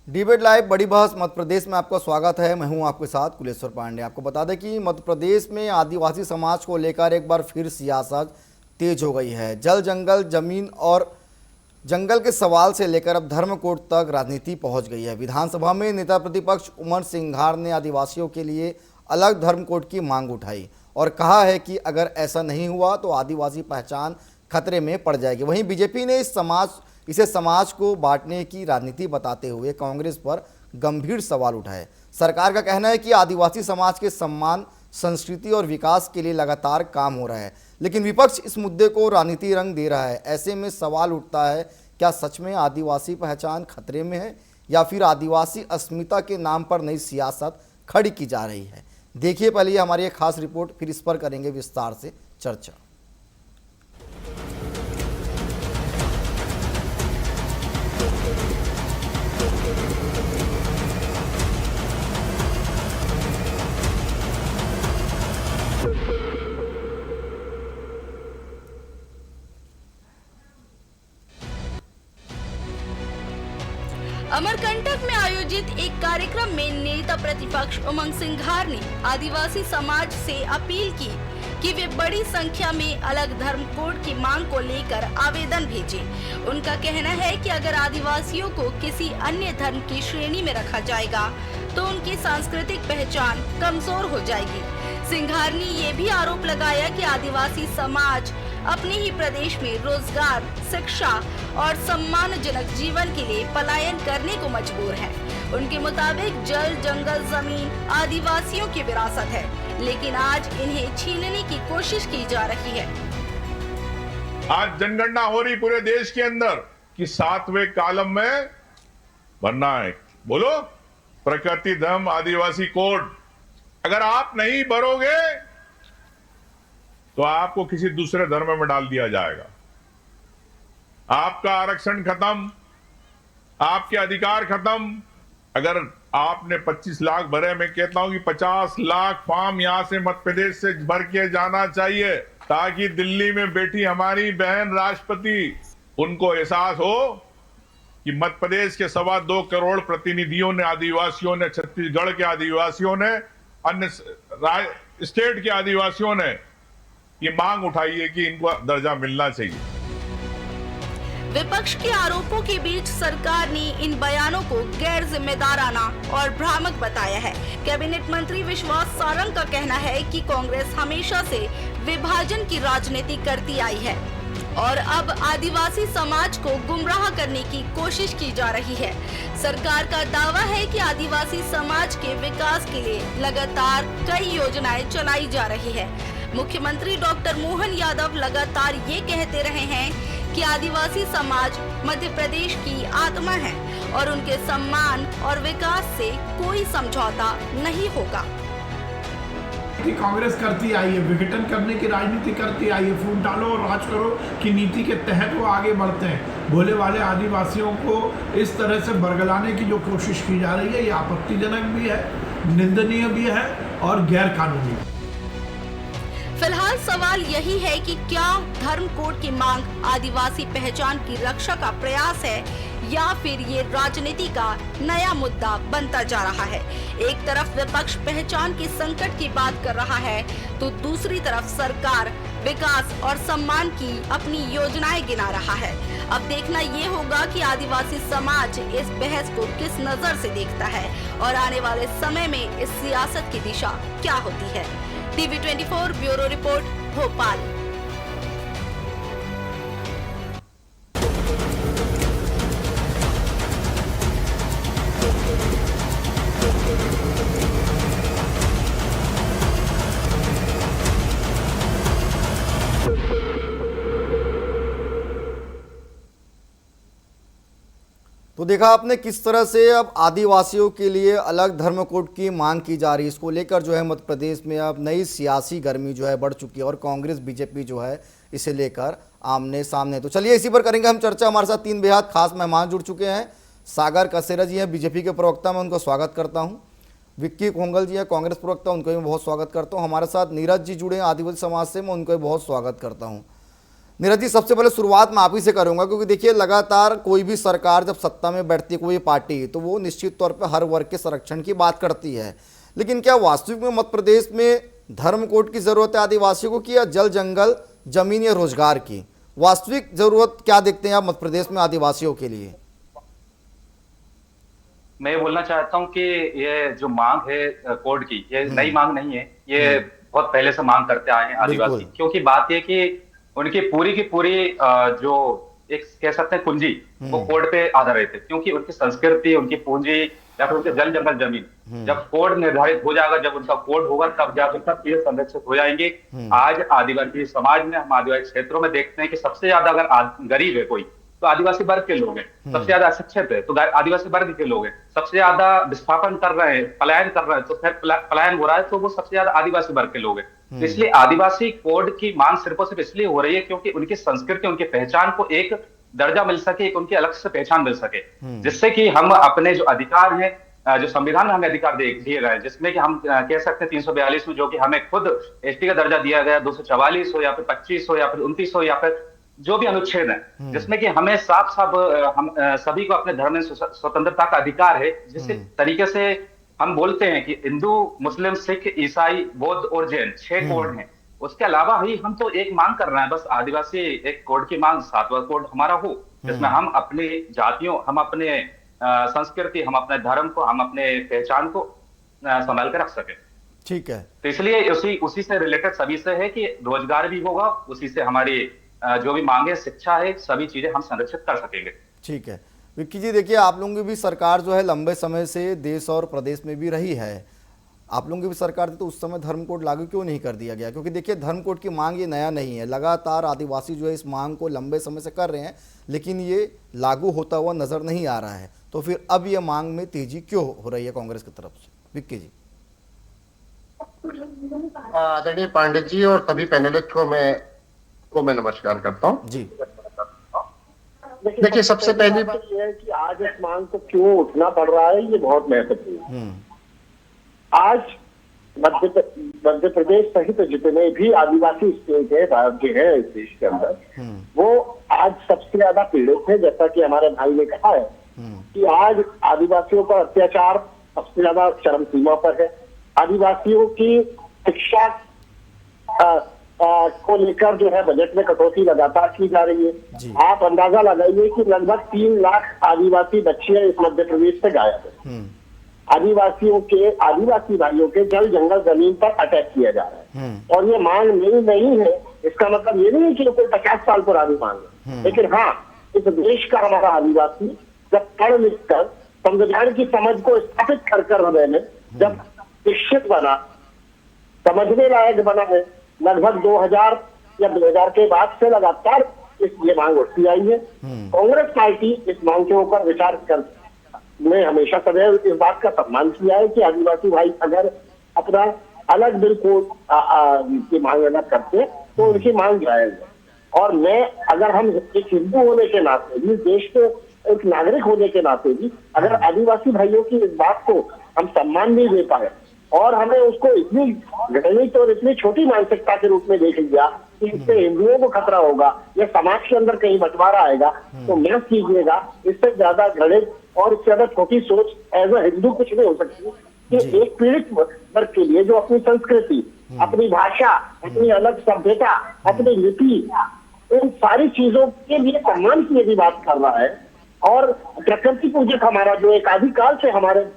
Debate live बड़ी बहस मध्य प्रदेश में आपका स्वागत है। मैं हूं आपके साथ कुलेश्वर पांडे। आपको बता दें कि मध्य प्रदेश में आदिवासी समाज को लेकर एक बार फिर सियासत तेज हो गई है। जल जंगल जमीन और जंगल के सवाल से लेकर अब धर्म कोड तक राजनीति पहुंच गई है। विधानसभा में नेता प्रतिपक्ष उमर सिंघार ने आदिवासियों के लिए अलग धर्म कोड की मांग उठाई और कहा है कि अगर ऐसा नहीं हुआ तो आदिवासी पहचान खतरे में पड़ जाएगी। वहीं बीजेपी ने इसे समाज को बांटने की राजनीति बताते हुए कांग्रेस पर गंभीर सवाल उठाए। सरकार का कहना है कि आदिवासी समाज के सम्मान, संस्कृति और विकास के लिए लगातार काम हो रहा है, लेकिन विपक्ष इस मुद्दे को राजनीति रंग दे रहा है। ऐसे में सवाल उठता है, क्या सच में आदिवासी पहचान खतरे में है या फिर आदिवासी अस्मिता के नाम पर नई सियासत खड़ी की जा रही है? देखिए पहले हमारी एक खास रिपोर्ट, फिर इस पर करेंगे विस्तार से चर्चा। अमरकंटक में आयोजित एक कार्यक्रम में नेता प्रतिपक्ष उमंग सिंघार ने आदिवासी समाज से अपील की कि वे बड़ी संख्या में अलग धर्म कोड की मांग को लेकर आवेदन भेजें। उनका कहना है कि अगर आदिवासियों को किसी अन्य धर्म की श्रेणी में रखा जाएगा तो उनकी सांस्कृतिक पहचान कमजोर हो जाएगी। सिंघार ने ये भी आरोप लगाया कि आदिवासी समाज अपने ही प्रदेश में रोजगार, शिक्षा और सम्मानजनक जीवन के लिए पलायन करने को मजबूर है। उनके मुताबिक जल, जंगल, जमीन आदिवासियों की विरासत है, लेकिन आज इन्हें छीनने की कोशिश की जा रही है। आज जनगणना हो रही पूरे देश के अंदर कि 7वें कॉलम में भरना है, बोलो प्रकृति धर्म आदिवासी कोड। अगर आप नहीं भरोगे तो आपको किसी दूसरे धर्म में डाल दिया जाएगा। आपका आरक्षण खत्म, आपके अधिकार खत्म। अगर आपने 25 लाख भरे, मैं कहता हूं कि 50 लाख फॉर्म यहां से मध्य प्रदेश से भर के जाना चाहिए, ताकि दिल्ली में बैठी हमारी बहन राष्ट्रपति, उनको एहसास हो कि मध्य प्रदेश के 2.25 करोड़ प्रतिनिधियों ने, आदिवासियों ने, छत्तीसगढ़ के आदिवासियों ने, अन्य स्टेट के आदिवासियों ने ये मांग उठाई है कि इनको दर्जा मिलना चाहिए। विपक्ष के आरोपों के बीच सरकार ने इन बयानों को गैर जिम्मेदाराना और भ्रामक बताया है। कैबिनेट मंत्री विश्वास सारंग का कहना है कि कांग्रेस हमेशा से विभाजन की राजनीति करती आई है और अब आदिवासी समाज को गुमराह करने की कोशिश की जा रही है। सरकार का दावा है कि आदिवासी समाज के विकास के लिए लगातार कई योजनाएं चलाई जा रही है। मुख्यमंत्री डॉक्टर मोहन यादव लगातार ये कहते रहे हैं कि आदिवासी समाज मध्य प्रदेश की आत्मा है और उनके सम्मान और विकास से कोई समझौता नहीं होगा। कि कांग्रेस करती आई है, विघटन करने की राजनीति करती आई है, फूट डालो और राज करो की नीति के तहत वो आगे बढ़ते हैं। भोले वाले आदिवासियों को इस तरह से बरगलाने की जो कोशिश की जा रही है, ये आपत्तिजनक भी है, निंदनीय भी है और गैर कानूनी। फिलहाल सवाल यही है कि क्या धर्म कोड की मांग आदिवासी पहचान की रक्षा का प्रयास है या फिर ये राजनीति का नया मुद्दा बनता जा रहा है। एक तरफ विपक्ष पहचान के संकट की बात कर रहा है तो दूसरी तरफ सरकार विकास और सम्मान की अपनी योजनाएं गिना रहा है। अब देखना ये होगा कि आदिवासी समाज इस बहस को किस नजर से देखता है और आने वाले समय में इस सियासत की दिशा क्या होती है। TV 24 bureau report, Bhopal. तो देखा आपने किस तरह से अब आदिवासियों के लिए अलग धर्म कोड की मांग की जा रही है। इसको लेकर जो है मध्य प्रदेश में अब नई सियासी गर्मी जो है बढ़ चुकी है और कांग्रेस बीजेपी जो है इसे लेकर आमने सामने। तो चलिए इसी पर करेंगे हम चर्चा। हमारे साथ 3 बेहद खास मेहमान जुड़ चुके हैं। सागर कसेरा जी हैं, बीजेपी के प्रवक्ता, मैं उनको स्वागत करता हूँ। विक्की कोंगल जी हैं, कांग्रेस प्रवक्ता, उनको भी बहुत स्वागत करता हूँ। हमारे साथ नीरज जी जुड़े हैं आदिवासी समाज से, मैं उनको भी बहुत स्वागत करता हूँ। नीरज जी, सबसे पहले शुरुआत मैं आप ही से करूंगा, क्योंकि देखिए लगातार कोई भी सरकार जब सत्ता में बैठती है, कोई पार्टी, तो वो निश्चित तौर पे हर वर्ग के संरक्षण की बात करती है। लेकिन क्या वास्तविक में मध्य प्रदेश में धर्म कोड की जरूरत है आदिवासियों को, कि या जल जंगल जमीन या रोजगार की? वास्तविक जरूरत क्या देखते हैं आप मध्य प्रदेश में आदिवासियों के लिए? मैं ये बोलना चाहता हूँ कि ये जो मांग है कोड की, ये नई मांग नहीं है, ये बहुत पहले से मांग करते आए हैं आदिवासी। क्योंकि बात ये कि उनकी पूरी की पूरी जो एक कह सकते हैं कुंजी, वो कोड पे आधारित है। क्योंकि उनकी संस्कृति, उनकी पूंजी या फिर उनके जल जंगल जमीन, जब कोड निर्धारित हो जाएगा, जब उनका कोड होगा, तब जाकर सब चीजें संरक्षित हो जाएंगे। आज आदिवासी समाज में, हम आदिवासी क्षेत्रों में देखते हैं कि सबसे ज्यादा अगर गरीब है कोई, तो आदिवासी वर्ग के लोग हैं। सबसे ज्यादा अशिक्षित है तो आदिवासी वर्ग के लोग हैं। सबसे ज्यादा विस्थापन कर रहे हैं, पलायन कर रहे हैं, तो फिर पलायन हो रहा है, तो वो सबसे ज्यादा आदिवासी वर्ग के लोग हैं। तो इसलिए आदिवासी कोड की मांग सिर्फ और सिर्फ इसलिए हो रही है क्योंकि उनकी संस्कृति, उनकी पहचान को एक दर्जा मिल सके, एक उनकी अलग से पहचान मिल सके, जिससे कि हम अपने जो अधिकार हैं, जो संविधान में हमें अधिकार दिए गए, जिसमें कि हम कह सकते हैं 342 में, जो कि हमें खुद एसटी का दर्जा दिया गया, 244 हो या फिर 25 हो या फिर 29 हो या फिर जो भी अनुच्छेद है, जिसमें कि हमें साफ साफ हम सभी को अपने धर्म में स्वतंत्रता का अधिकार है। जिस तरीके से हम बोलते हैं कि हिंदू, मुस्लिम, सिख, ईसाई, बौद्ध और जैन 6 कोड हैं, उसके अलावा ही हम तो एक मांग कर रहे हैं, बस आदिवासी एक कोड की मांग, 7वां कोड हमारा हो, जिसमें हम अपनी जातियों, हम अपने संस्कृति, हम अपने धर्म को, हम अपने पहचान को संभाल कर रख सके। ठीक है। तो इसलिए उसी से रिलेटेड सभी से है कि रोजगार भी होगा, उसी से हमारी जो भी मांगे, शिक्षा है, सभी चीजें हम संरक्षित कर सकेंगे। ठीक है विक्की जी, देखिए आप लोगों की भी सरकार जो है लंबे समय से देश और प्रदेश में भी रही है। आप लोगों की भी सरकार थी, तो उस समय धर्म कोड लागू क्यों नहीं कर दिया गया? क्योंकि देखिए धर्म कोड की मांग ये नया नहीं है, लगातार आदिवासी जो है इस मांग को लंबे समय से कर रहे हैं, लेकिन ये लागू होता हुआ नजर नहीं आ रहा है। तो फिर अब ये मांग में तेजी क्यों हो रही है कांग्रेस की तरफ से? विक्की जी। आदरणीय पांडे जी और सभी पैनलिस्ट को मैं नमस्कार करता हूँ जी। देखिए, सबसे पहली बात यह है कि आज इस मांग को क्यों उठना पड़ रहा है, ये बहुत महत्वपूर्ण है। आज मध्य प्रदेश सहित जितने भी आदिवासी स्टेट है, राज्य है इस देश के अंदर, वो आज सबसे ज्यादा पीड़ित है। जैसा कि हमारे भाई ने कहा है कि आज आदिवासियों पर अत्याचार सबसे ज्यादा चरम सीमा पर है। आदिवासियों की शिक्षा को लेकर जो है बजट में कटौती लगातार की जा रही है। आप अंदाजा लगाइए कि लगभग 3 लाख आदिवासी बच्चे इस मध्य प्रदेश से गायब है। आदिवासी भाइयों के जल जंगल जमीन पर अटैक किया जा रहा है। और ये मांग नहीं है, इसका मतलब ये नहीं है कि कोई 50 साल पुरानी मांग है। लेकिन हाँ, इस देश का हमारा आदिवासी जब पढ़ लिख कर संविधान की समझ को स्थापित कर हृदय में जब शिक्षित बना, समझने लायक बना है, लगभग 2000 या 2000 के बाद से लगातार ये मांग उठती आई है। कांग्रेस पार्टी इस मांग के ऊपर विचार कर ने हमेशा सदैव इस बात का सम्मान किया है कि आदिवासी भाई अगर अपना अलग बिल को की मांग अगर करते तो उनकी मांग जायज है। और मैं, अगर हम एक हिंदू होने के नाते भी, देश के एक नागरिक होने के नाते भी, अगर आदिवासी भाइयों की इस बात को हम सम्मान नहीं दे पाए और हमने उसको इतनी घृणित और इतनी छोटी मानसिकता के रूप में देख लिया कि इससे हिंदुओं को खतरा होगा या समाज के अंदर कहीं बंटवारा आएगा, तो माफ कीजिएगा, इससे ज्यादा घृणित और इससे ज्यादा छोटी सोच एज अ हिंदू कुछ नहीं हो सकती कि एक पीड़ित वर्ग के लिए जो अपनी संस्कृति, अपनी भाषा, अपनी अलग सभ्यता, अपनी लिपि, इन सारी चीजों के लिए सम्मान की यदि बात कर रहा है और प्रकृति पूजक हमारा जो एक आदिकाल से हमारे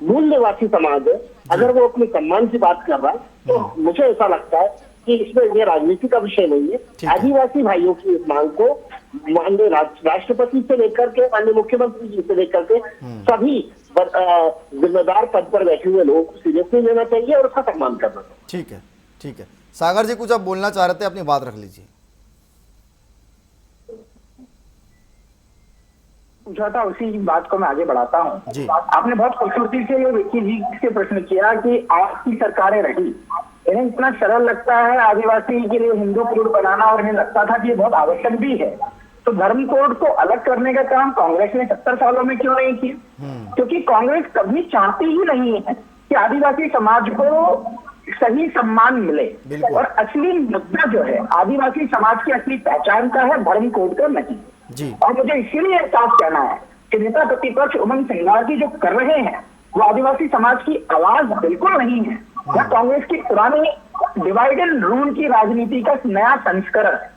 मूल निवासी समाज है, अगर वो अपने सम्मान की बात कर रहा है, तो मुझे ऐसा लगता है कि इसमें ये राजनीति का विषय नहीं है। आदिवासी भाइयों की इस मांग को माननीय राष्ट्रपति से लेकर के माननीय मुख्यमंत्री जी से लेकर के सभी जिम्मेदार पद पर बैठे हुए लोगों को सीरियसली लेना चाहिए और उसका सम्मान करना चाहिए। ठीक है। सागर जी, कुछ आप बोलना चाह रहे थे, अपनी बात रख लीजिए। पूछा था, उसी बात को मैं आगे बढ़ाता हूँ। आपने बहुत खूबसूरती से ये विक्की जी से प्रश्न किया कि आपकी सरकारें रही, इन्हें इतना सरल लगता है आदिवासी के लिए हिंदू कोड बनाना, और इन्हें लगता था कि ये बहुत आवश्यक भी है। तो धर्म कोड को अलग करने का काम कांग्रेस ने 70 सालों में क्यों नहीं किया? क्योंकि कांग्रेस कभी चाहती ही नहीं है कि आदिवासी समाज को सही सम्मान मिले। और असली मुद्दा जो है आदिवासी समाज की असली पहचान का है, धर्म कोड का नहीं जी। और मुझे इसीलिए साफ कहना है कि नेता प्रतिपक्ष उमंग सिंघार जो कर रहे हैं वो आदिवासी समाज की आवाज बिल्कुल नहीं है। यह कांग्रेस की पुरानी डिवाइड एंड रूल की राजनीति का नया संस्करण है।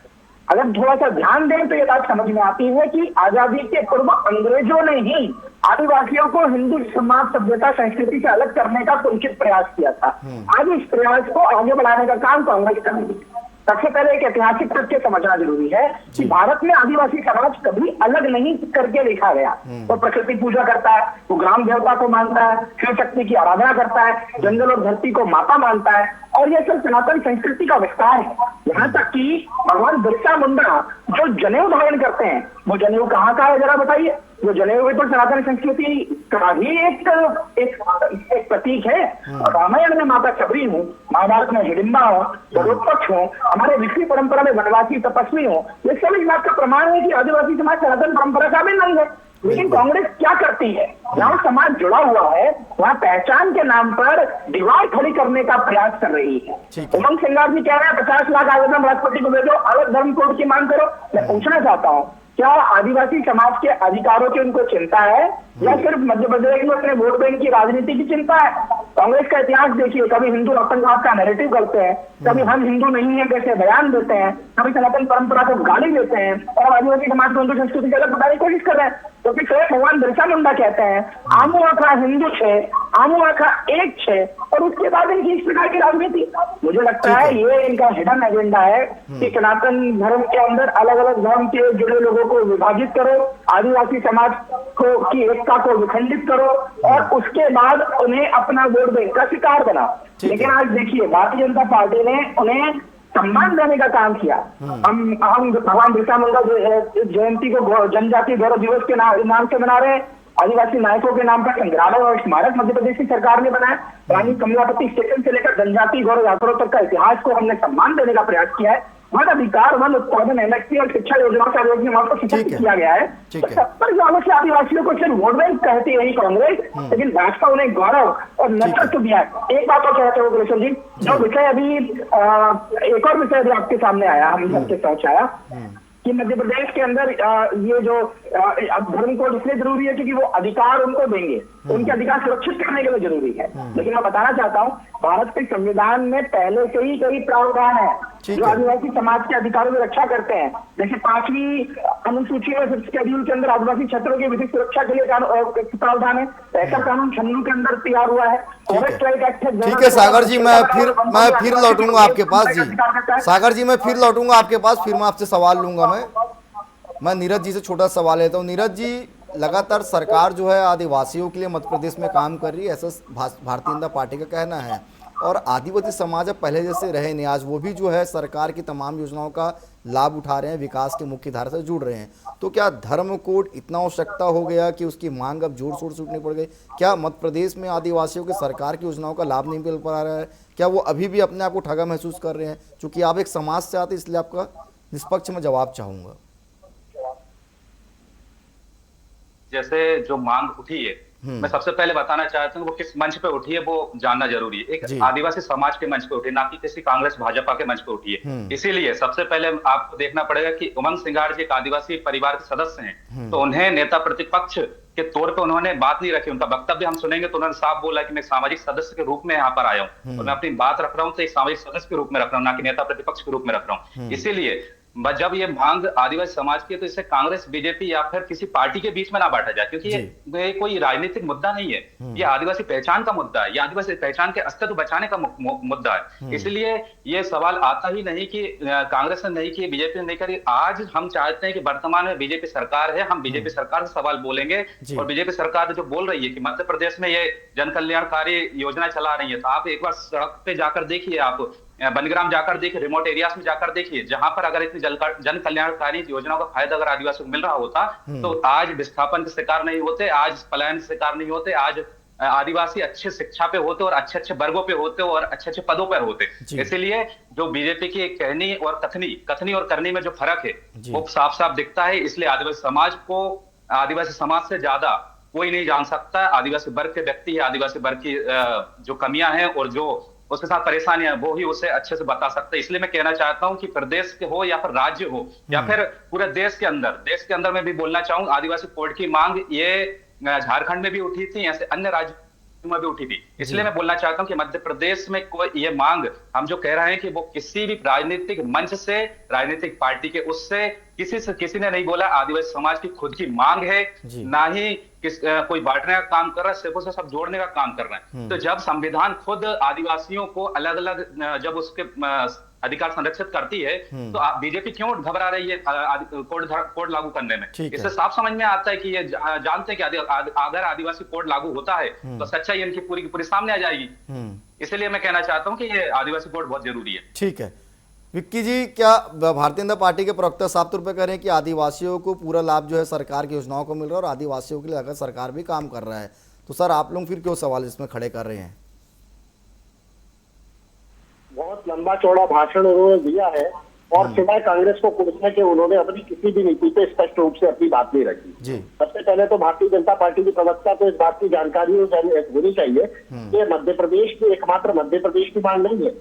अगर थोड़ा सा ध्यान दें तो ये बात समझ में आती है कि आजादी के पूर्व अंग्रेजों ने ही आदिवासियों को हिंदू समाज सभ्यता संस्कृति से अलग करने का कुंठित प्रयास किया था। आज इस प्रयास को आगे बढ़ाने का काम कांग्रेस कर रही है। सबसे पहले एक ऐतिहासिक तथ्य समझना जरूरी है कि भारत में आदिवासी समाज कभी अलग नहीं करके देखा गया। वो प्रकृति पूजा करता है, वो ग्राम देवता को मानता है, शिव शक्ति की आराधना करता है, जंगल और धरती को माता मानता है और यह सब सनातन संस्कृति का विस्तार है। यहाँ तक कि भगवान बिरसा मुंडा जो जनेऊ धारण करते हैं, वो जनेऊ कहाँ का है जरा बताइए। वो जनेऊ भी तो सनातन संस्कृति का ही एक प्रतीक है। रामायण में माता शबरी हूँ, महाभारत में हिडिंबा हो, जलोत्पक्ष हो, हमारे ऋषि परंपरा में वनवासी तपस्वी हो, ये सब इस बात का प्रमाण है कि आदिवासी समाज सनातन परंपरा का भी नहीं है। लेकिन कांग्रेस क्या करती है, जहाँ समाज जुड़ा हुआ है वहाँ पहचान के नाम पर दीवार खड़ी करने का प्रयास कर रही है। उमंग सिंघार जी कह रहे हैं 50 लाख आवेदन राष्ट्रपति को भेजो, अलग धर्म कोड की मांग करो। मैं पूछना चाहता हूँ क्या आदिवासी समाज के अधिकारों की उनको चिंता है या सिर्फ मध्य प्रदेश में अपने वोट बैंक की राजनीति की चिंता है? कांग्रेस का इतिहास देखिए, कभी हिंदू आतंकवाद का नैरेटिव करते हैं, कभी हम हिंदू नहीं है कैसे बयान देते हैं, कभी सनातन परंपरा को गाली देते हैं और आदिवासी समाज को हिंदू संस्कृति से अलग बताने की कोशिश कर रहे हैं। क्योंकि स्वयं भगवान बिरसा मुंडा कहते हैं आमू आखा हिंदू छे, आमू आखा एक छे, और उसके बाद इनकी इस प्रकार की राजनीति। मुझे लगता है ये इनका हिडन एजेंडा है कि सनातन धर्म के अंदर अलग अलग धर्म के जुड़े लोगों को विभाजित करो, आदिवासी समाज को की एकता को विखंडित करो और उसके बाद उन्हें अपना वोट बैंक का शिकार बनाओ। लेकिन आज देखिए भारतीय जनता पार्टी ने उन्हें सम्मान देने का काम किया। हम भगवान बिरसा मुंडा जयंती को जनजातीय गौरव दिवस के नाम से मना रहे हैं। आदिवासी नायकों के नाम पर संग्रहालय और स्मारक मध्य प्रदेश की सरकार ने बनाया। रानी कमलापति स्टेशन से लेकर जनजातीय गौरव यात्रा तक का इतिहास को हमने सम्मान देने का प्रयास किया है। वन अधिकार, वन उत्पादन, एमएसपी और शिक्षा योजनाओं से आदिवासी को सशक्त किया गया है। 70 सालों से आदिवासियों को सिर्फ वोट बैंक कहती रही कांग्रेस, लेकिन भाजपा उन्हें गौरव और नेतृत्व दिया है। एक बात और कहते हो कृष्ण जी, जो विषय अभी एक और विषय अभी आपके सामने आया, हम सबके पहुंचाया कि मध्य प्रदेश के अंदर ये जो धर्म कोड इसलिए जरूरी है क्योंकि वो अधिकार उनको देंगे, उनके अधिकार सुरक्षित करने के लिए जरूरी है। लेकिन मैं बताना चाहता हूँ भारत के संविधान में पहले से ही कई प्रावधान है जो आदिवासी समाज के अधिकारों की रक्षा करते हैं। जैसे 5वीं अनुसूची में शेड्यूल के अंदर आदिवासी क्षेत्रों की विधिक सुरक्षा के लिए प्रावधान है। ऐसा कानून 96 के अंदर तैयार हुआ है। Forest right act. ठीक है सागर जी, मैं फिर लौटूंगा आपके पास जी। सागर जी मैं फिर लौटूंगा आपके पास, फिर मैं आपसे सवाल लूंगा। मैं नीरज जी से छोटा सवाल लेता हूँ। नीरज जी, लगातार सरकार जो है आदिवासियों के लिए मध्य प्रदेश में काम कर रही है, ऐसा भारतीय जनता पार्टी का कहना है। और आदिवासी समाज अब पहले जैसे रहे नहीं, आज वो भी जो है सरकार की तमाम योजनाओं का लाभ उठा रहे हैं, विकास की मुख्य धारा से जुड़ रहे हैं। तो क्या धर्म कोड इतना आवश्यकता हो गया कि उसकी मांग अब जोर शोर से उठनी पड़ गई? क्या मध्य प्रदेश में आदिवासियों के सरकार की योजनाओं का लाभ नहीं मिल पा रहा है? क्या वो अभी भी अपने आप को ठगा महसूस कर रहे हैं? चूंकि आप एक समाज से आते इसलिए आपका निष्पक्ष में जवाब चाहूंगा। जैसे जो मांग उठी है, मैं सबसे पहले बताना चाहता हूँ वो किस मंच पे उठी है वो जानना जरूरी है। एक आदिवासी समाज के मंच पे उठी, ना कि किसी कांग्रेस भाजपा के मंच पे उठी है। इसीलिए सबसे पहले आपको देखना पड़ेगा कि उमंग सिंघार जी एक आदिवासी परिवार के सदस्य हैं, तो उन्हें नेता प्रतिपक्ष के तौर पे उन्होंने बात नहीं रखी। उनका वक्तव्य हम सुनेंगे तो उन्होंने साफ बोला कि मैं सामाजिक सदस्य के रूप में यहाँ पर आया हूँ और मैं अपनी बात रख रहा हूँ तो एक सामाजिक सदस्य के रूप में रख रहा हूँ, ना कि नेता प्रतिपक्ष के रूप में रख रहा हूँ। इसीलिए जब ये मांग आदिवासी समाज की है तो इसे कांग्रेस, बीजेपी या फिर किसी पार्टी के बीच में ना बांटा जाए, क्योंकि ये कोई राजनीतिक मुद्दा नहीं है। ये आदिवासी पहचान का मुद्दा है, ये आदिवासी पहचान के अस्तित्व बचाने का मुद्दा है। इसलिए ये सवाल आता ही नहीं कि कांग्रेस ने नहीं की, बीजेपी ने नहीं करी। आज हम चाहते हैं कि वर्तमान में बीजेपी सरकार है, हम बीजेपी सरकार से सवाल बोलेंगे और बीजेपी सरकार जो बोल रही है कि मध्य प्रदेश में ये जन कल्याणकारी योजना चला रही है, तो आप एक बार सड़क पे जाकर देखिए, आप बनग्राम जाकर देखिए, रिमोट एरियाज में जाकर देखिए, जहां पर अगर इतनी जन कल्याणकारी योजनाओं का फायदा अगर आदिवासियों को मिल रहा होता तो आज विस्थापन के शिकार नहीं होते, आज पलायन के शिकार नहीं होते, आज आदिवासी अच्छे शिक्षा पे होते और अच्छे अच्छे वर्गों पे होते और अच्छे अच्छे पदों पर होते। इसलिए जो बीजेपी की कहनी और कथनी और करनी में जो फर्क है वो साफ साफ दिखता है। इसलिए आदिवासी समाज को आदिवासी समाज से ज्यादा कोई नहीं जान सकता। आदिवासी वर्ग के व्यक्ति है, आदिवासी वर्ग की जो कमियां हैं और जो उसके साथ परेशानियां वो ही उसे अच्छे से बता सकते हैं। इसलिए मैं कहना चाहता हूं कि प्रदेश के हो या फिर राज्य हो या फिर पूरे देश के अंदर मैं भी बोलना चाहूँ, आदिवासी कोड की मांग ये झारखंड में भी उठी थी, ऐसे अन्य राज्यों में भी उठी थी। इसलिए मैं बोलना चाहता हूं कि मध्य प्रदेश में कोई ये मांग हम जो कह रहे हैं कि वो किसी भी राजनीतिक मंच से, राजनीतिक पार्टी के उससे किसी ने नहीं बोला। आदिवासी समाज की खुद की मांग है, ना ही कोई बांटने का काम कर रहा है, सिर्फ उसे सब जोड़ने का काम कर रहे हैं। तो जब संविधान खुद आदिवासियों को अलग अलग जब उसके अधिकार संरक्षित करती है तो बीजेपी क्यों घबरा रही है कोड लागू करने में? इससे साफ समझ में आता है कि ये जानते हैं कि अगर आदिवासी कोड लागू होता है तो सच्चाई इनकी पूरी की पूरी सामने आ जाएगी। इसलिए मैं कहना चाहता हूं कि ये आदिवासी कोड बहुत जरूरी है। ठीक है विक्की जी, क्या भारतीय जनता पार्टी के प्रवक्ता साफ तौर पर कह रहे हैं कि आदिवासियों को पूरा लाभ जो है सरकार की योजनाओं को मिल रहा है और आदिवासियों के लिए अगर सरकार भी काम कर रहा है, तो सर आप लोग फिर क्यों सवाल इसमें खड़े कर रहे हैं? बहुत लंबा चौड़ा भाषण उन्होंने दिया है और सिवाय कांग्रेस को कुर्सने के उन्होंने अपनी किसी भी नीति पे स्पष्ट रूप से अपनी बात नहीं रखी। सबसे पहले तो भारतीय जनता पार्टी की प्रवक्ता को इस बात की जानकारी होनी चाहिए कि मध्य प्रदेश की एकमात्र मध्य प्रदेश की मांग नहीं है,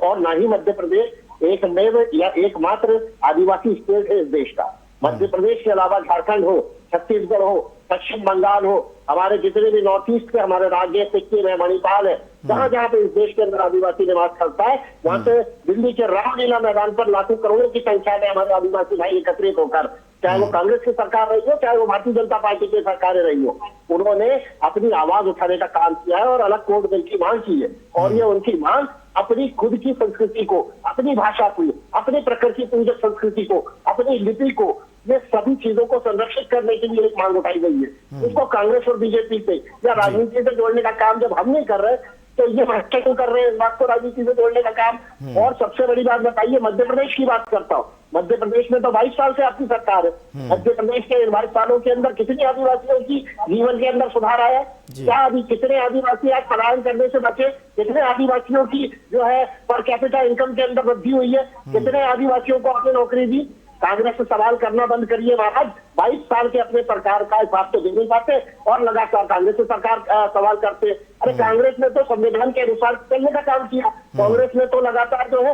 और ना ही मध्य प्रदेश एकमेव या एकमात्र आदिवासी स्टेट है इस देश का। मध्य प्रदेश के अलावा झारखंड हो, छत्तीसगढ़ हो, पश्चिम बंगाल हो, हमारे जितने भी नॉर्थ ईस्ट के हमारे राज्य, सिक्किम है, मणिपाल है, जहां जहां पे इस देश के अंदर आदिवासी निवास करता है, वहां से दिल्ली के रामलीला मैदान पर लाखों करोड़ों की संख्या में हमारे आदिवासी भाई एकत्रित होकर, चाहे वो कांग्रेस की सरकार रही हो, चाहे वो भारतीय जनता पार्टी की सरकारें रही हो, उन्होंने अपनी आवाज उठाने का काम किया है और अलग कोड बिल की मांग की है। और ये उनकी मांग अपनी खुद की संस्कृति को, अपनी भाषा को, अपनी प्रकृति पूजक संस्कृति को, अपनी लिपि को, ये सभी चीजों को संरक्षित करने के लिए एक मांग उठाई गई है। इसको कांग्रेस और बीजेपी से या राजनीति से जोड़ने का काम जब हम नहीं कर रहे तो ये भाजपा क्यों कर रहे हैं इस बात को राजनीति से जोड़ने का काम? और सबसे बड़ी बात बताइए, मध्य प्रदेश की बात करता हूँ। मध्य प्रदेश में तो 22 साल से आपकी सरकार है। मध्य प्रदेश के 22 सालों के अंदर कितने आदिवासियों की जीवन के अंदर सुधार आया? क्या अभी कितने आदिवासी आज पलायन करने से बचे? कितने आदिवासियों की जो है पर कैपिटा इनकम के अंदर वृद्धि हुई है? कितने आदिवासियों को आपने नौकरी दी? कांग्रेस से सवाल करना बंद करिए महाराज। 22 साल के अपने सरकार का हिसाब तो दे नहीं पाते और लगातार कांग्रेस से सरकार सवाल करते। अरे कांग्रेस ने तो संविधान के अनुसार चलने का काम किया। कांग्रेस ने तो लगातार जो है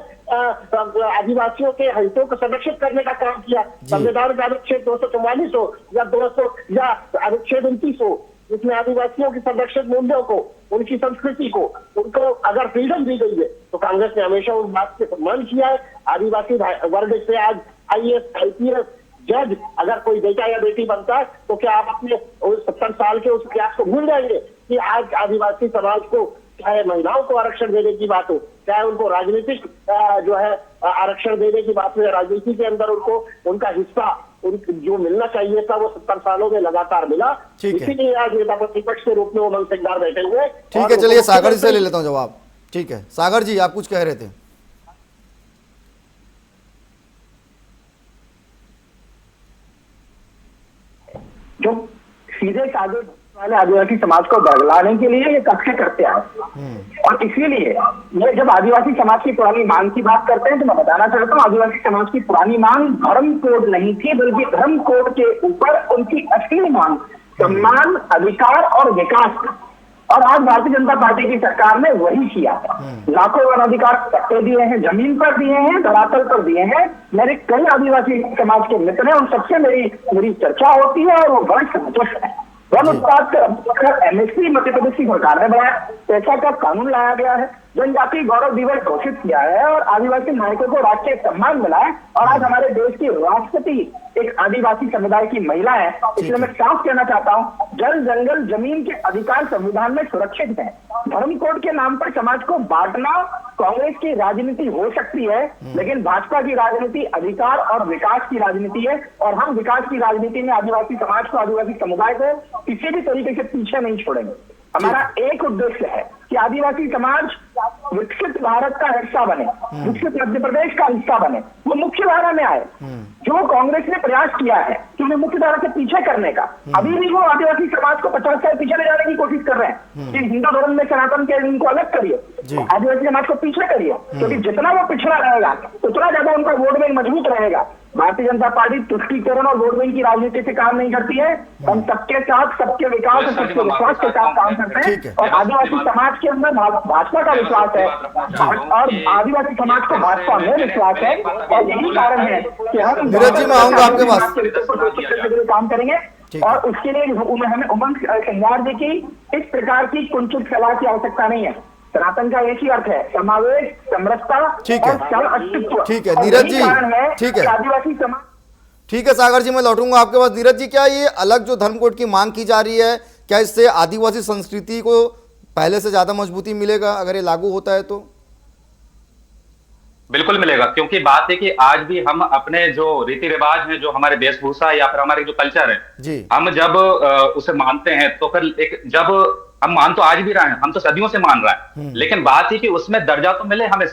आदिवासियों के हितों को संरक्षित करने का काम किया। संविधान का अनुच्छेद 244 हो या 200 या अनुच्छेद 29 हो, जिसमें आदिवासियों की संरक्षित मूल्यों को, उनकी संस्कृति को, उनको अगर फ्रीडम दी गई है तो कांग्रेस ने हमेशा उस बात के सम्मान किया है। आदिवासी वर्ग से आज IAS, IPS, जज अगर कोई बेटा या बेटी बनता है तो क्या आप अपने 70 साल के उस इतिहास को भूल जाएंगे कि आज आदिवासी समाज को चाहे महिलाओं को आरक्षण देने की बात हो, चाहे उनको राजनीतिक जो है आरक्षण देने की बात हो, राजनीति के अंदर उनको उनका हिस्सा जो मिलना चाहिए था वो 70 सालों में लगातार मिला। इसीलिए आज नेता प्रतिपक्ष के रूप में उमंग सिंघार बैठे हुए। ठीक है, चलिए सागर जी से ले लेता हूँ जवाब। ठीक है सागर जी, आप कुछ कह रहे थे। जो सीधे साधे वाले आदिवासी समाज को बरगलाने के लिए ये कक्षे करते हैं। और इसीलिए ये जब आदिवासी समाज की पुरानी मांग की बात करते हैं तो मैं बताना चाहता हूँ, आदिवासी समाज की पुरानी मांग धर्म कोड नहीं थी, बल्कि धर्म कोड के ऊपर उनकी असली मांग सम्मान, अधिकार और विकास। और आज भारतीय जनता पार्टी की सरकार ने वही किया। लाखों वन अधिकार पट्टे दिए हैं, जमीन पर दिए हैं, धरातल पर दिए हैं। मेरे कई आदिवासी समाज के मित्र हैं, उन सबसे मेरी चर्चा होती है और वो बड़े संतुष्ट है। वन उत्पाद का MSP मध्य प्रदेश की सरकार ने बढ़ाया, पैसा का कानून लाया गया है, जनजाति गौरव दिवस घोषित किया है और आदिवासी नायकों को राष्ट्रीय सम्मान मिला है। और आज हमारे देश की राष्ट्रपति एक आदिवासी समुदाय की महिला है। इसलिए मैं साफ कहना चाहता हूँ, जल जंगल जमीन के अधिकार संविधान में सुरक्षित है। धर्म कोड के नाम पर समाज को बांटना कांग्रेस की राजनीति हो सकती है, लेकिन भाजपा की राजनीति अधिकार और विकास की राजनीति है। और हम विकास की राजनीति में आदिवासी समाज को, आदिवासी समुदाय को किसी भी तरीके से पीछे नहीं छोड़ेंगे। हमारा एक उद्देश्य है कि आदिवासी समाज विकसित भारत का हिस्सा बने, विकसित मध्य प्रदेश का हिस्सा बने, वो मुख्य धारा में आए। जो कांग्रेस ने प्रयास किया है कि उन्हें मुख्य धारा से पीछे करने का, अभी भी वो आदिवासी समाज को 50 साल पीछे ले जाने की कोशिश कर रहे हैं कि हिंदू धर्म में सनातन के इनको अलग करिए, आदिवासी समाज को पीछे करिए, क्योंकि जितना वो पिछड़ा रहेगा उतना ज्यादा उनका वोट बैंक मजबूत रहेगा। भारतीय जनता पार्टी तुष्टीकरण और वोट बैंक की राजनीति से काम नहीं करती है। हम सबके साथ, सबके विकास और सबके विश्वास के साथ काम करते हैं और आदिवासी समाज के अंदर भाजपा का विश्वास है और आदिवासी समाज को भाजपा में विश्वास है और यही कारण है कि हम नीरज जी मैं आऊंगा आपके पास, काम करेंगे और उसके लिए हमें उमंग सिंघार जी की इस प्रकार की कुंठित सलाह की आवश्यकता नहीं है। सनातन का एक ही अर्थ है, समावेश, समरसता और सम अस्तित्व। ठीक है नीरज जी, ठीक है, आदिवासी समाज। ठीक है सागर जी, मैं लौटूंगा आपके पास। नीरज जी, क्या ये अलग जो धर्म कोड की मांग की जा रही है, क्या इससे आदिवासी संस्कृति को पहले से ज्यादा मजबूती मिलेगा अगर ये लागू होता है तो? बिल्कुल मिलेगा, क्योंकि बात है कि आज भी हम अपने जो रीति रिवाज हैं, जो हमारे वेशभूषा या फिर हमारे जो कल्चर है जी, हम जब उसे मानते हैं तो फिर एक जब हम मान तो आज भी रहे हैं, हम तो सदियों से मान रहे हैं, लेकिन बात है कि उसमें दर्जा तो मिले हमें।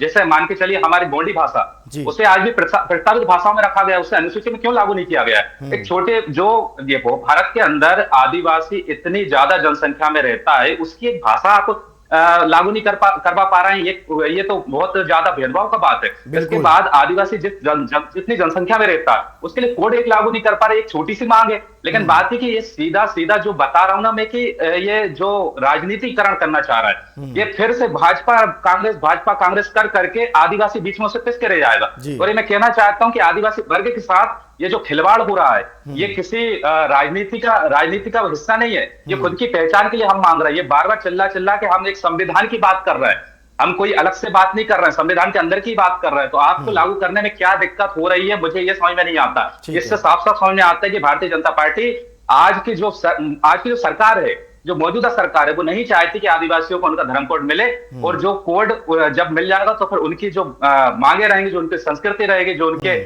जैसे मान के चलिए हमारी गोंडी भाषा, उसे आज भी प्रस्तावित भाषाओं में रखा गया, उसे अनुसूची में क्यों लागू नहीं किया गया है? एक छोटे जो ये भारत के अंदर आदिवासी इतनी ज्यादा जनसंख्या में रहता है, उसकी एक भाषा आप लागू नहीं करवा पा रहे हैं, ये तो बहुत ज्यादा भेदभाव का बात है। इसके बाद आदिवासी जितनी जनसंख्या में रहता है उसके लिए कोड एक लागू नहीं कर पा रहे, एक छोटी सी मांग है। लेकिन बात है कि ये सीधा सीधा जो बता रहा हूं ना मैं कि ये जो राजनीतिकरण करना चाह रहा है, ये फिर से भाजपा कांग्रेस कर करके आदिवासी बीच में उसे पिस के रह जाएगा। और ये मैं कहना चाहता हूं कि आदिवासी वर्ग के साथ ये जो खिलवाड़ हो रहा है, ये किसी राजनीति का हिस्सा नहीं है, ये खुद की पहचान के लिए हम मांग रहे हैं। ये बार बार चिल्ला के हम एक संविधान की बात कर रहे हैं, हम कोई अलग से बात नहीं कर रहे हैं, संविधान के अंदर की बात कर रहे हैं। तो आपको लागू करने में क्या दिक्कत हो रही है, मुझे ये समझ में नहीं आता। इससे साफ साफ समझ में आता है कि भारतीय जनता पार्टी आज की जो सरकार है, जो मौजूदा सरकार है, वो नहीं चाहती कि आदिवासियों को उनका धर्म कोड मिले। और जो कोड जब मिल जाएगा तो फिर उनकी जो मांगे रहेंगी, जो उनकी संस्कृति रहेगी, जो उनके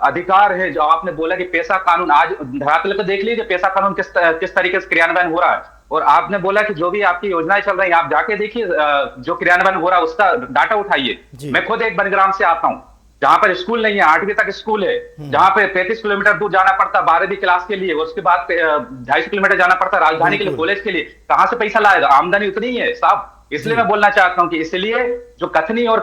अधिकार है, जो आपने बोला कि पेशा कानून, आज धरातल पे देख लीजिए पेशा कानून किस तरीके से क्रियान्वयन हो रहा है। और आपने बोला कि जो भी आपकी योजनाएं चल रही हैं, आप जाके देखिए जो क्रियान्वयन हो रहा है उसका डाटा उठाइए। मैं खुद एक बनग्राम से आता हूँ जहां पर स्कूल नहीं है, 8वीं तक स्कूल है, जहां पे 35 किलोमीटर दूर जाना पड़ता 12वीं क्लास के लिए, उसके बाद 250 किलोमीटर जाना पड़ता राजधानी के लिए, कॉलेज के लिए। कहां से पैसा लाएगा? आमदनी उतनी ही है साहब। इसलिए मैं बोलना चाहता हूं कि इसलिए जो कथनी और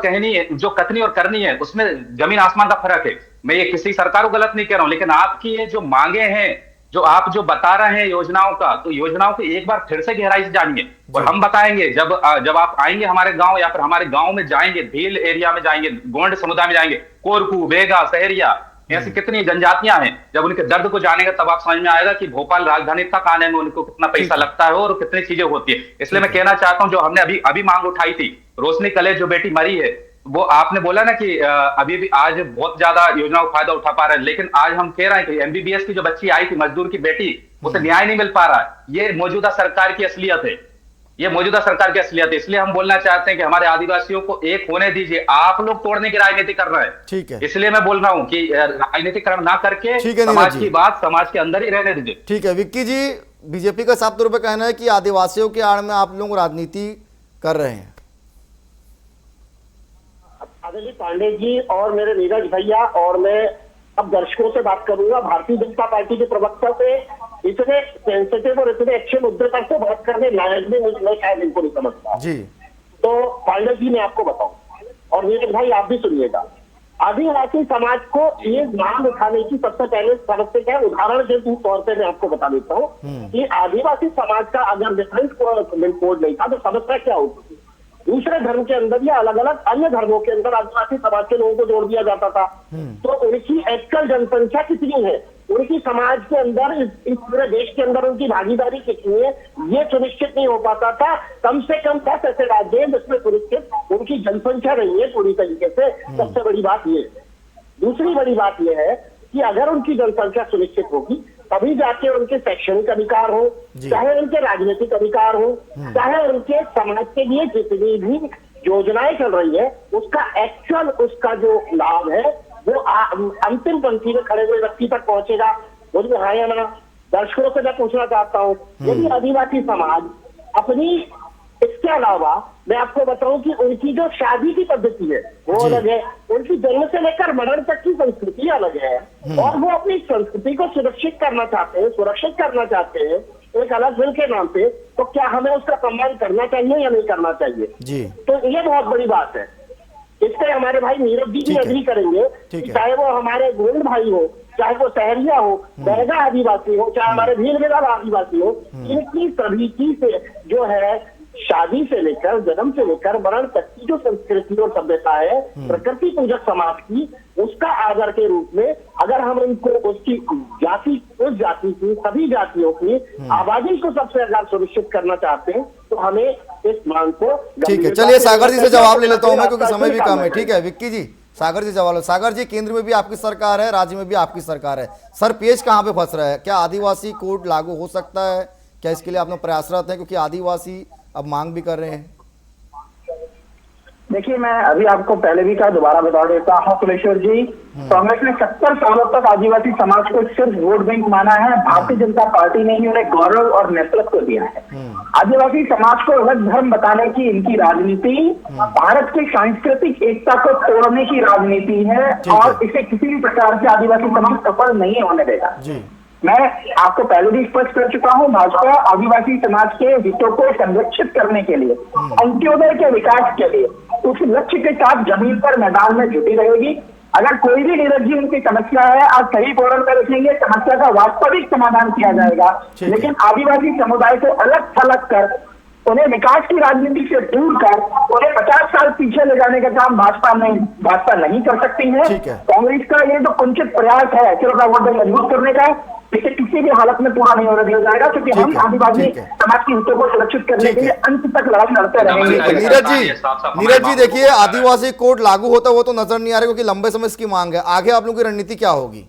करनी है उसमें जमीन आसमान का फर्क है। मैं ये किसी सरकार को गलत नहीं कह रहा हूं, लेकिन आपकी ये जो मांगे हैं, जो आप जो बता रहे हैं योजनाओं का, तो योजनाओं को एक बार फिर से गहराई से जानिए। और हम बताएंगे जब आप आएंगे हमारे गांव या फिर हमारे गांव में जाएंगे, भील एरिया में जाएंगे, गोंड समुदाय में जाएंगे, कोरकू, बेगा, सहरिया, ऐसी कितनी जनजातियां हैं, जब उनके दर्द को जानेंगे तब आप समझ में आएगा कि भोपाल राजधानी तक आने में उनको कितना पैसा लगता है और कितनी चीजें होती है। इसलिए मैं कहना चाहता हूं, जो हमने अभी मांग उठाई थी, रोशनी कलेज जो बेटी मरी है, वो आपने बोला ना कि अभी भी आज बहुत ज्यादा योजनाओं का फायदा उठा पा रहे हैं, लेकिन आज हम कह रहे हैं कि MBBS की जो बच्ची आई थी, मजदूर की बेटी, उसे न्याय नहीं मिल पा रहा है। ये मौजूदा सरकार की असलियत है, इसलिए हम बोलना चाहते हैं कि हमारे आदिवासियों को एक होने दीजिए। आप लोग तोड़ने की राजनीति कर रहे हैं, ठीक है, इसलिए मैं बोल रहा हूं कि राजनीतिकरण ना करके समाज की बात समाज के अंदर ही रहने दीजिए। ठीक है विक्की जी, बीजेपी का साफ तौर पर कहना है कि आदिवासियों के आड़ में आप लोग राजनीति कर रहे हैं। आदरणीय पांडे जी और मेरे नीरज भैया, और मैं अब दर्शकों से बात करूंगा। भारतीय जनता पार्टी के प्रवक्ता से इतने सेंसिटिव और इतने अच्छे मुद्दे पर से बात करने लायक भी मैं शायद इनको नहीं समझता जी। तो पांडे जी मैं आपको बताऊं, और नीरज भाई आप भी सुनिएगा, आदिवासी समाज को ये मांग उठाने की सबसे पहले समस्या क्या है, उदाहरण के तौर पर मैं आपको बता देता हूँ कि आदिवासी समाज का अगर डिफरेंट कोड नहीं था तो समस्या क्या होती थी। दूसरे धर्म के अंदर या अलग अलग अन्य धर्मों के अंदर आदिवासी समाज के लोगों को जोड़ दिया जाता था, तो उनकी एक्चुअल जनसंख्या कितनी है, उनकी समाज के अंदर इस पूरे देश के अंदर उनकी भागीदारी कितनी है, ये सुनिश्चित नहीं हो पाता था। कम से कम 10 ऐसे राज्य हैं जिसमें सुनिश्चित उनकी जनसंख्या नहीं है पूरी तरीके से। सबसे बड़ी बात ये, दूसरी बड़ी बात यह है कि अगर उनकी जनसंख्या सुनिश्चित होगी तभी जाके उनके शैक्षणिक अधिकार हो, चाहे उनके राजनीतिक अधिकार हो, चाहे उनके समाज के लिए जितनी भी योजनाएं चल रही है उसका एक्चुअल उसका जो लाभ है वो अंतिम पंक्ति में खड़े हुए व्यक्ति तक पहुंचेगा। मुझे हाँ या ना दर्शकों से मैं पूछना चाहता हूँ, यदि आदिवासी समाज अपनी, इसके अलावा मैं आपको बताऊं कि उनकी जो शादी की पद्धति है वो अलग है, उनकी जन्म से लेकर मरण तक की संस्कृति अलग है, और वो अपनी संस्कृति को सुरक्षित करना चाहते हैं एक अलग बिल के नाम पे। तो क्या हमें उसका सम्मान करना चाहिए या नहीं करना चाहिए जी? तो ये बहुत बड़ी बात है। इस पे हमारे भाई नीरज जी भी ठीक है। एग्री करेंगे ठीक कि है। चाहे वो हमारे गोविंद भाई हो, चाहे वो सहरिया हो, बैगा आदिवासी हो, चाहे हमारे भील बेदार आदिवासी हो, इनकी सभी की से जो है शादी से लेकर जन्म से लेकर मरण तक की जो संस्कृति और सभ्यता है प्रकृति पूजक समाज की, उसका आदर के रूप में अगर हम इनको उसकी जाति, उस जाति की सभी जातियों की आबादी को सबसे ज्यादा सुनिश्चित करना चाहते हैं तो हमें इस मांग को ठीक है, चलिए सागर जी से जवाब ले लेता हूं मैं, क्योंकि समय भी कम है। ठीक है विक्की जी, सागर जी जवाब लो। सागर जी, केंद्र में भी आपकी सरकार है, राज्य में भी आपकी सरकार है, सर पेच कहाँ पे फंस रहा है? क्या आदिवासी कोड लागू हो सकता है? क्या इसके लिए आप लोग प्रयासरत हैं, क्योंकि आदिवासी अब मांग भी कर रहे हैं? देखिए, मैं अभी आपको पहले भी कहा, दोबारा बता देता हूँ कुलेश्वर जी, कांग्रेस ने 70 सालों तक आदिवासी समाज को सिर्फ वोट बैंक माना है। भारतीय जनता पार्टी ने ही उन्हें गौरव और नेतृत्व दिया है। आदिवासी समाज को अलग धर्म बताने की इनकी राजनीति भारत की सांस्कृतिक एकता को तोड़ने की राजनीति है, और इसे किसी भी प्रकार से आदिवासी समाज सफल नहीं होने देगा। मैं आपको पहले भी स्पष्ट कर चुका हूं, भाजपा आदिवासी समाज के हितों को संरक्षित करने के लिए, अंत्योदय के विकास के लिए उस लक्ष्य के साथ जमीन पर मैदान में जुटी रहेगी। अगर कोई भी नीरज जी उनकी समस्या है, आज सही फोरम पर रखेंगे, समस्या का वास्तविक समाधान किया जाएगा। लेकिन आदिवासी समुदाय को अलग थलग कर, उन्हें विकास की राजनीति से दूर कर, उन्हें 50 साल पीछे ले जाने का काम भाजपा नहीं कर सकती है। कांग्रेस का ये जो कुंचित प्रयास है सिर्फ वोट बैंक मजबूत करने का, इसे किसी भी हालत में पूरा नहीं होने दिया जाएगा, क्योंकि हम आदिवासी समाज के हितों को सुरक्षित करने के लिए अंत तक लड़ाई लड़ते रहेंगे। नीरज जी देखिए, आदिवासी कोड लागू होता वो तो नजर नहीं आ रहा, क्योंकि लंबे समय इसकी मांग है। आगे आप लोगों की रणनीति क्या होगी?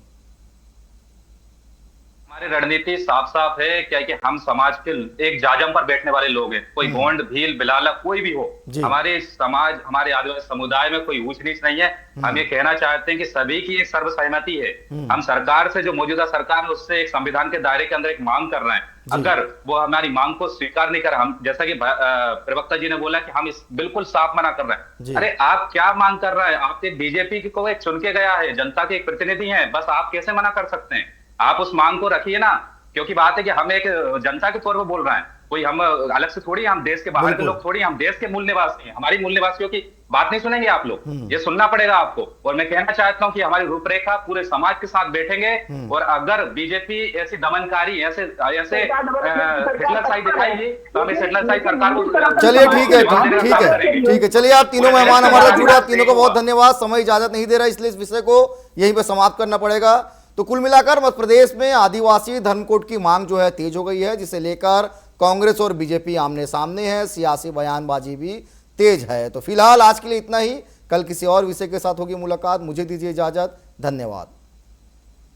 हमारी रणनीति साफ साफ है, क्या कि हम समाज के एक जाजम पर बैठने वाले लोग हैं। कोई गोंड, भील, बिलाला कोई भी हो, हमारे समाज, हमारे आदिवासी समुदाय में कोई ऊंच नीच नहीं है। हम ये कहना चाहते हैं कि सभी की एक सर्वसहमति है। हम सरकार से, जो मौजूदा सरकार है, उससे एक संविधान के दायरे के अंदर एक मांग कर रहे हैं। अगर वो हमारी मांग को स्वीकार नहीं कर, हम जैसा कि प्रवक्ता जी ने बोला कि हम इस बिल्कुल साफ मना कर रहे हैं। अरे आप क्या मांग कर रहे हैं? आप एक बीजेपी को एक चुन के गया है, जनता के एक प्रतिनिधि हैं, बस आप कैसे मना कर सकते हैं? आप उस मांग को रखिए ना, क्योंकि बात है कि हम एक जनता के तौर पर बोल रहे हैं, कोई हम अलग से थोड़ी, हम देश के बाहर के लोग थोड़ी, हम देश के मूल निवासी हैं। हमारी मूल निवासियों की बात नहीं सुनेंगे आप लोग, ये सुनना पड़ेगा आपको। और मैं कहना चाहता हूं कि हमारी रूपरेखा पूरे समाज के साथ बैठेंगे, और अगर बीजेपी ऐसी दमनकारी, ऐसे हिटलरशाही दिखाएगी तो हम इस हिटलरशाही सरकार को। चलिए ठीक है, चलिए आप तीनों मेहमान हमारे साथ जुड़े, आप तीनों को बहुत धन्यवाद। समय इजाजत नहीं दे रहा, इसलिए इस विषय को यहीं पे समाप्त करना पड़ेगा। तो कुल मिलाकर मध्य प्रदेश में आदिवासी धर्म कोड की मांग जो है तेज हो गई है, जिसे लेकर कांग्रेस और बीजेपी आमने सामने है, सियासी बयानबाजी भी तेज है। तो फिलहाल आज के लिए इतना ही, कल किसी और विषय के साथ होगी मुलाकात। मुझे दीजिए इजाजत, धन्यवाद।